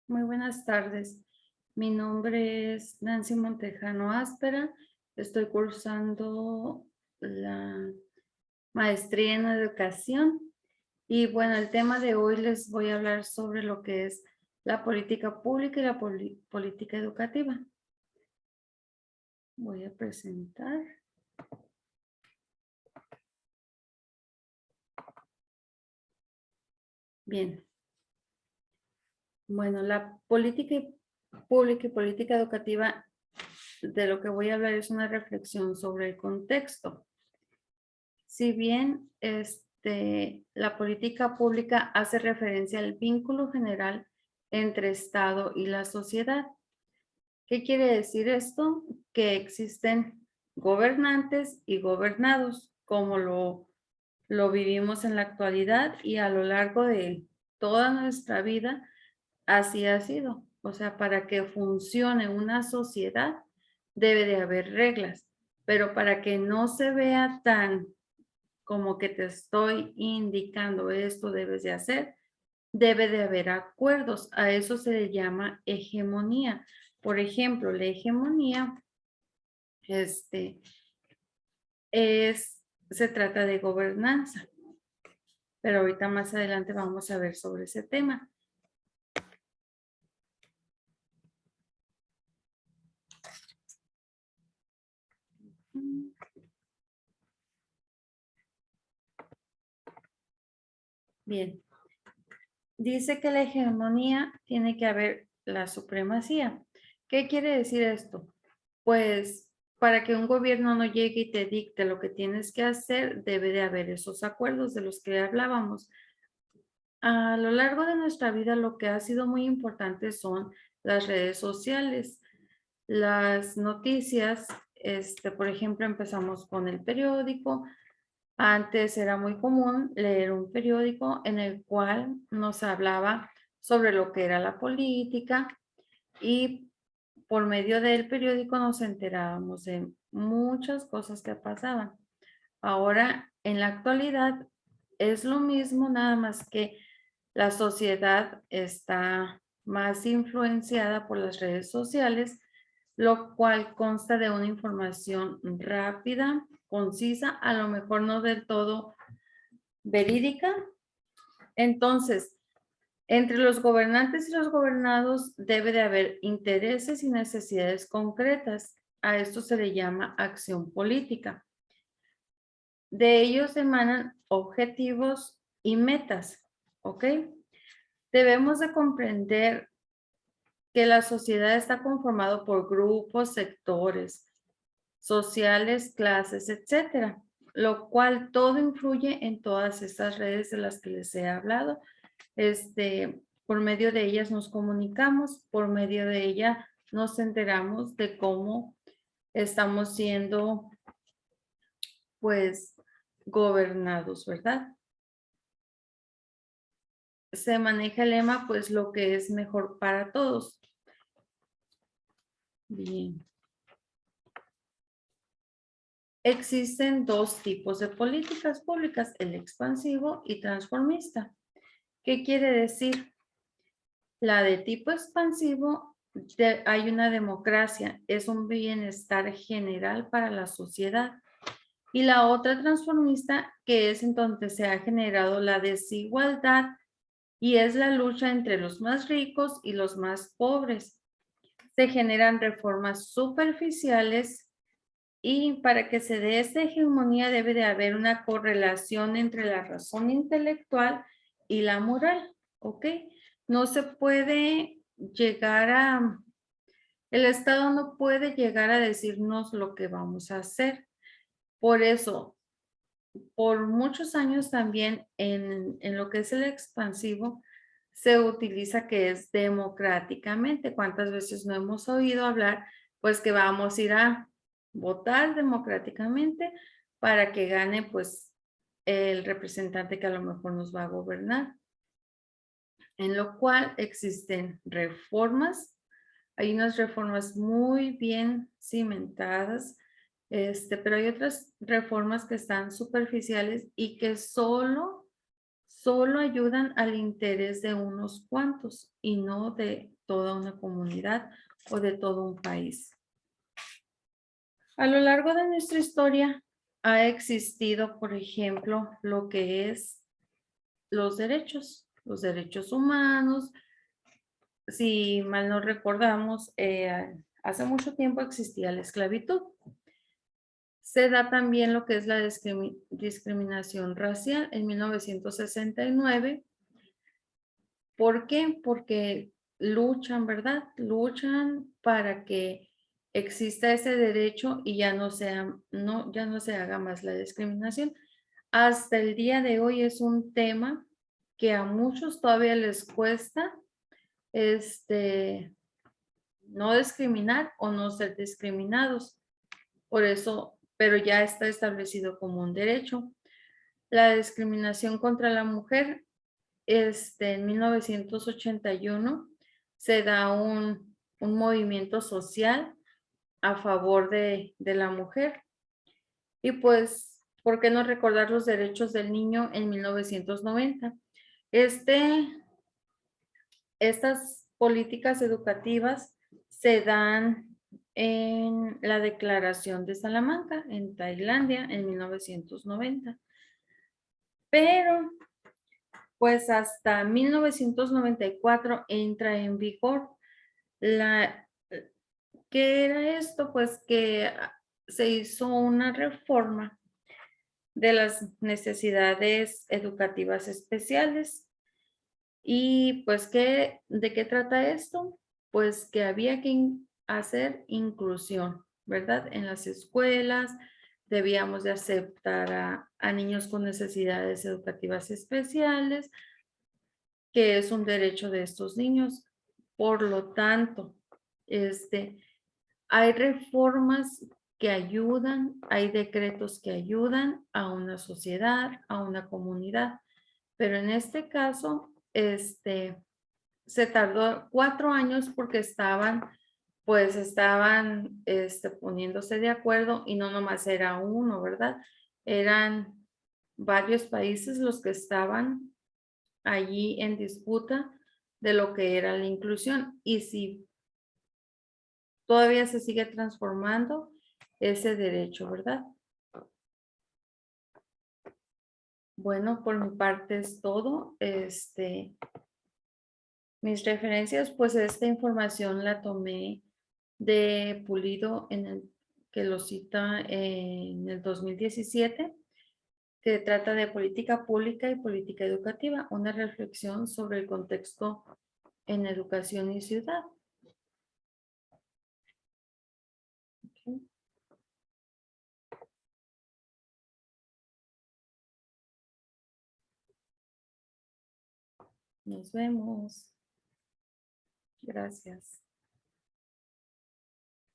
Muy buenas tardes. Mi nombre es Nancy Montejano Áspera. Estoy cursando la maestría en educación. Y bueno, el tema de hoy les voy a hablar sobre lo que es la política pública y la política educativa. Voy a presentar. Bien. Bueno, la política pública y política educativa, de lo que voy a hablar es una reflexión sobre el contexto. Si bien la política pública hace referencia al vínculo general entre Estado y la sociedad. ¿Qué quiere decir esto? Que existen gobernantes y gobernados, como lo vivimos en la actualidad y a lo largo de toda nuestra vida, así ha sido. O sea, para que funcione una sociedad debe de haber reglas, pero para que no se vea tan como que te estoy indicando esto debes de hacer, debe de haber acuerdos. A eso se le llama hegemonía. Por ejemplo, la hegemonía se trata de gobernanza, pero ahorita más adelante vamos a ver sobre ese tema. Bien, dice que la hegemonía tiene que haber la supremacía. ¿Qué quiere decir esto? Pues para que un gobierno no llegue y te dicte lo que tienes que hacer, debe de haber esos acuerdos de los que hablábamos. A lo largo de nuestra vida, lo que ha sido muy importante son las redes sociales, las noticias. Por ejemplo, empezamos con el periódico. Antes era muy común leer un periódico en el cual nos hablaba sobre lo que era la política y por medio del periódico nos enterábamos de muchas cosas que pasaban. Ahora, en la actualidad, es lo mismo, nada más que la sociedad está más influenciada por las redes sociales, lo cual consta de una información rápida, concisa, a lo mejor no del todo verídica. Entonces, entre los gobernantes y los gobernados debe de haber intereses y necesidades concretas. A esto se le llama acción política. De ellos emanan objetivos y metas, ¿ok? Debemos de comprender que la sociedad está conformada por grupos, sectores sociales, clases, etcétera, lo cual todo influye en todas estas redes de las que les he hablado. Por medio de ellas nos comunicamos, por medio de ella nos enteramos de cómo estamos siendo, pues, gobernados, ¿verdad? Se maneja el lema, pues, lo que es mejor para todos. Bien. Existen dos tipos de políticas públicas, el expansivo y transformista. ¿Qué quiere decir? La de tipo expansivo, hay una democracia, es un bienestar general para la sociedad. Y la otra transformista, que es en donde se ha generado la desigualdad y es la lucha entre los más ricos y los más pobres. Se generan reformas superficiales y para que se dé esta hegemonía debe de haber una correlación entre la razón intelectual y la moral, ¿ok? No se puede llegar el Estado no puede llegar a decirnos lo que vamos a hacer. Por eso, por muchos años también en lo que es el expansivo, se utiliza que es democráticamente. ¿Cuántas veces no hemos oído hablar? Pues que vamos a ir a votar democráticamente para que gane pues el representante que a lo mejor nos va a gobernar. En lo cual existen reformas. Hay unas reformas muy bien cimentadas, pero hay otras reformas que están superficiales y que solo solo ayudan al interés de unos cuantos y no de toda una comunidad o de todo un país. A lo largo de nuestra historia ha existido, por ejemplo, lo que es los derechos humanos. Si mal no recordamos, hace mucho tiempo existía la esclavitud. Se da también lo que es la discriminación racial en 1969. ¿Por qué? Porque luchan, ¿verdad? Luchan para que exista ese derecho y ya no se haga más la discriminación. Hasta el día de hoy es un tema que a muchos todavía les cuesta no discriminar o no ser discriminados. Por eso, pero ya está establecido como un derecho. La discriminación contra la mujer, en 1981 se da un movimiento social a favor de la mujer. Y pues, ¿por qué no recordar los derechos del niño en 1990? Estas políticas educativas se dan en la Declaración de Salamanca, en Tailandia, en 1990. Pero, pues hasta 1994 entra en vigor ¿qué era esto? Pues que se hizo una reforma de las necesidades educativas especiales. Y pues, ¿de qué trata esto? Pues que había que hacer inclusión, ¿verdad? En las escuelas debíamos de aceptar a niños con necesidades educativas especiales, que es un derecho de estos niños. Por lo tanto, hay reformas que ayudan, hay decretos que ayudan a una sociedad, a una comunidad, pero en este caso, se tardó 4 años porque estaban poniéndose de acuerdo y no nomás era uno, ¿verdad? Eran varios países los que estaban allí en disputa de lo que era la inclusión. Y si todavía se sigue transformando ese derecho, ¿verdad? Bueno, por mi parte es todo. Mis referencias, pues esta información la tomé de Pulido, que lo cita en el 2017, que trata de política pública y política educativa, una reflexión sobre el contexto en educación y ciudad. Ok. Nos vemos. Gracias.